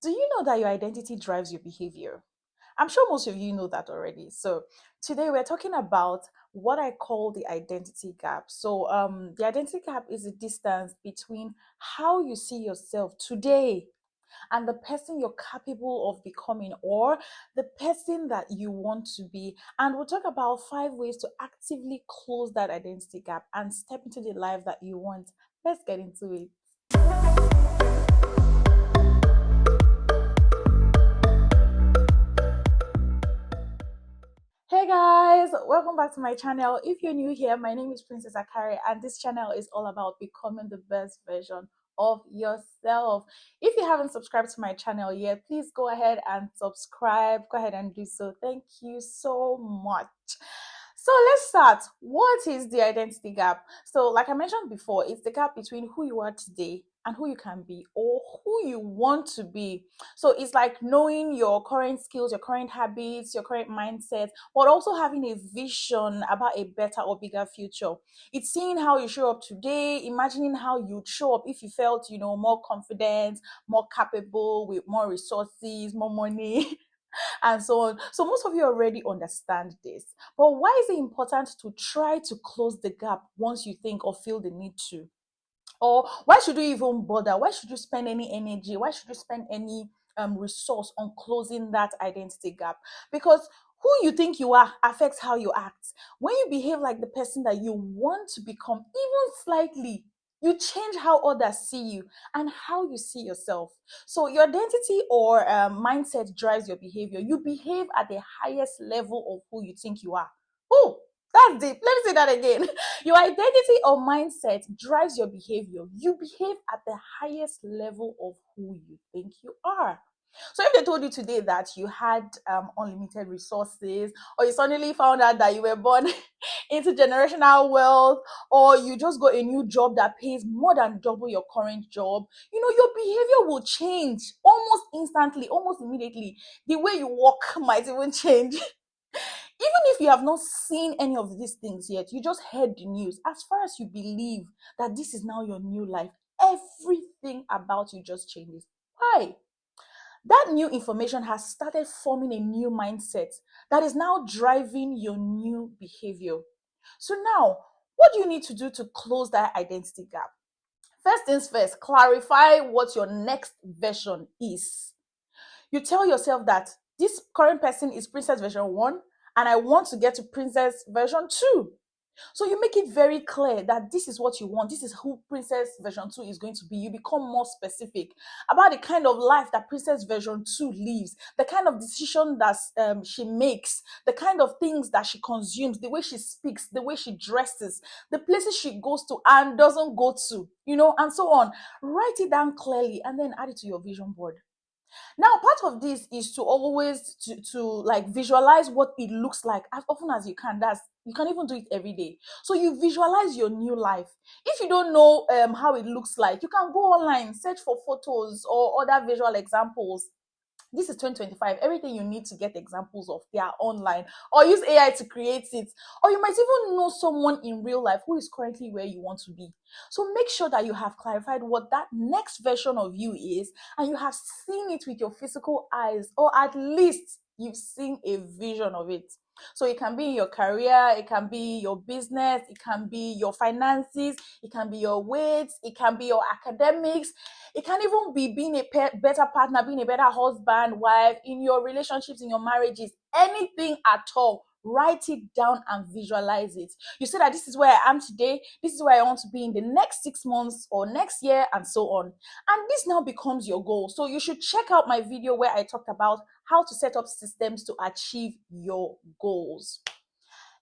Do you know that your identity drives your behavior? I'm sure most of you know that already. So, today we're talking about what I call the identity gap. The identity gap is the distance between how you see yourself today and the person you're capable of becoming or the person that you want to be. And we'll talk about 5 ways to actively close that identity gap and step into the life that you want. Let's get into it. Hey guys, welcome back to my channel. If you're new here, my name is Princess Akari, and this channel is all about becoming the best version of yourself. If you haven't subscribed to my channel yet, please go ahead and subscribe. Go ahead and do so. Thank you so much. So let's start. What is the identity gap? So, like I mentioned before, it's the gap between who you are today and who you can be or who you want to be. So, it's like knowing your current skills, your current habits, your current mindset, but also having a vision about a better or bigger future. It's seeing how you show up today, imagining how you'd show up if you felt, more confident, more capable, with more resources, more money. And so on. So most of you already understand this. But why is it important to try to close the gap once you think or feel the need to? Or why should you even bother? Why should you spend any energy? Why should you spend any resource on closing that identity gap? Because who you think you are affects how you act. When you behave like the person that you want to become, even slightly, you change how others see you and how you see yourself. So your identity or mindset drives your behavior. You behave at the highest level of who you think you are. Oh, that's deep. Let me say that again. Your identity or mindset drives your behavior. You behave at the highest level of who you think you are. So if they told you today that you had unlimited resources, or you suddenly found out that you were born into generational wealth, or you just got a new job that pays more than double your current job, your behavior will change almost instantly, almost immediately. The way you walk might even change. Even if you have not seen any of these things yet, you just heard the news. As far as you believe that this is now your new life, everything about you just changes. Why? That new information has started forming a new mindset that is now driving your new behavior. So now, what do you need to do to close that identity gap? First things first, clarify what your next version is. You tell yourself that this current person is princess version 1 and I want to get to princess version 2. So you make it very clear that this is what you want. This is who Princess version 2 is going to be. You become more specific about the kind of life that Princess version 2 lives, the kind of decision that she makes, the kind of things that she consumes, the way she speaks, the way she dresses, the places she goes to and doesn't go to, and so on. Write it down clearly and then add it to your vision board. Now, part of this is to always to like visualize what it looks like as often as you can. You can even do it every day. So you visualize your new life. If you don't know how it looks like, you can go online, search for photos or other visual examples. This is 2025. Everything you need to get examples of, they are online, or use AI to create it. Or you might even know someone in real life who is currently where you want to be. So make sure that you have clarified what that next version of you is and you have seen it with your physical eyes, or at least you've seen a vision of it. So it can be your career, it can be your business, it can be your finances, it can be your weight, it can be your academics, it can even be being a better partner, being a better husband, wife, in your relationships, in your marriages, anything at all. Write it down and visualize it. You say that this is where I am today, this is where I want to be in the next 6 months or next year, and so on. And this now becomes your goal. So you should check out my video where I talked about how to set up systems to achieve your goals.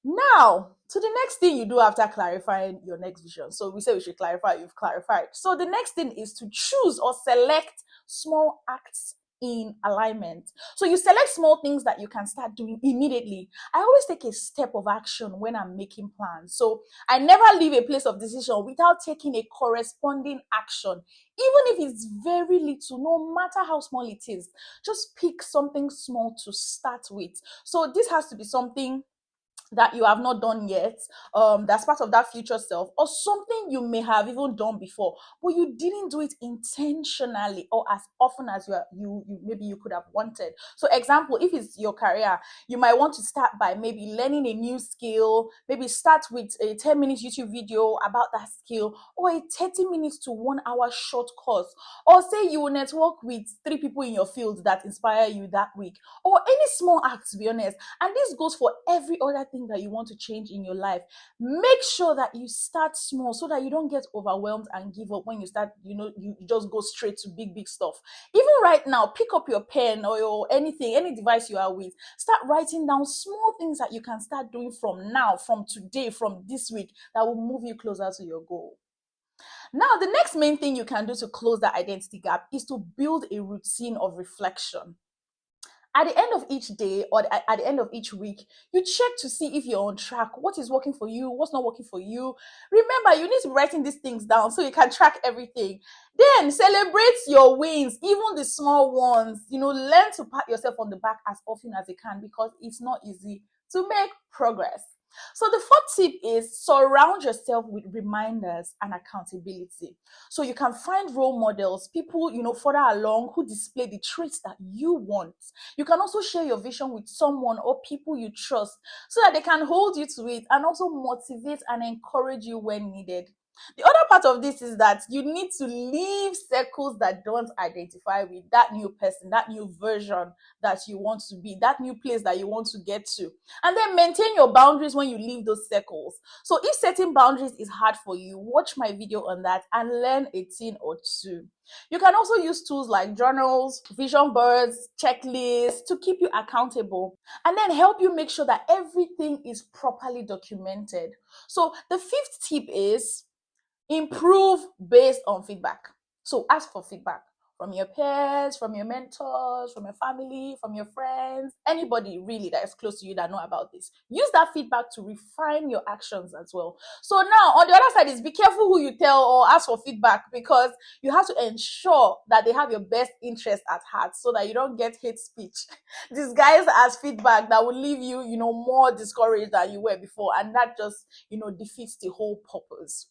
Now, to the next thing you do after clarifying your next vision. So we say we should clarify, you've clarified. So the next thing is to choose or select small acts in alignment. So you select small things that you can start doing immediately. I always take a step of action when I'm making plans. So I never leave a place of decision without taking a corresponding action. Even if it's very little, no matter how small it is, just pick something small to start with. So this has to be something that you have not done yet, that's part of that future self, or something you may have even done before but you didn't do it intentionally or as often as you maybe you could have wanted. So example, if it's your career, you might want to start by maybe learning a new skill, maybe start with a 10 minutes YouTube video about that skill, or a 30 minutes to 1 hour short course, or say you will network with 3 people in your field that inspire you that week, or any small act, to be honest. And this goes for every other thing that you want to change in your life. Make sure that you start small so that you don't get overwhelmed and give up when you start, you just go straight to big stuff. Even right now, pick up your pen or anything, any device you are with, start writing down small things that you can start doing from now, from today, from this week, that will move you closer to your goal. Now, the next main thing you can do to close that identity gap is to build a routine of reflection. At the end of each day or at the end of each week, you check to see if you're on track. What is working for you? What's not working for you? Remember, you need to be writing these things down so you can track everything. Then celebrate your wins, even the small ones. Learn to pat yourself on the back as often as you can, because it's not easy to make progress. So the fourth tip is surround yourself with reminders and accountability. So you can find role models, people, further along, who display the traits that you want. You can also share your vision with someone or people you trust so that they can hold you to it and also motivate and encourage you when needed. The other part of this is that you need to leave circles that don't identify with that new person, that new version that you want to be, that new place that you want to get to. And then maintain your boundaries when you leave those circles. So if setting boundaries is hard for you, watch my video on that and learn a thing or two. You can also use tools like journals, vision boards, checklists to keep you accountable and then help you make sure that everything is properly documented. So the fifth tip is improve based on feedback. So ask for feedback from your peers, from your mentors, from your family, from your friends, anybody really that is close to you that know about this. Use that feedback to refine your actions as well. So now on the other side is be careful who you tell or ask for feedback, because you have to ensure that they have your best interest at heart so that you don't get hate speech disguised as feedback that will leave you, more discouraged than you were before. And that just, defeats the whole purpose.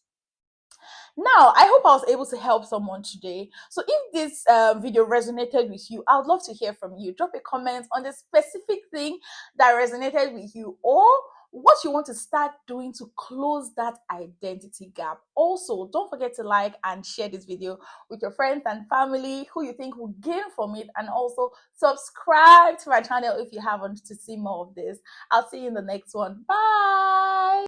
Now, I hope I was able to help someone today. So if this video resonated with you, I would love to hear from you. Drop a comment on the specific thing that resonated with you, or what you want to start doing to close that identity gap. Also, don't forget to like and share this video with your friends and family who you think will gain from it, and also subscribe to my channel if you haven't, to see more of this. I'll see you in the next one. Bye.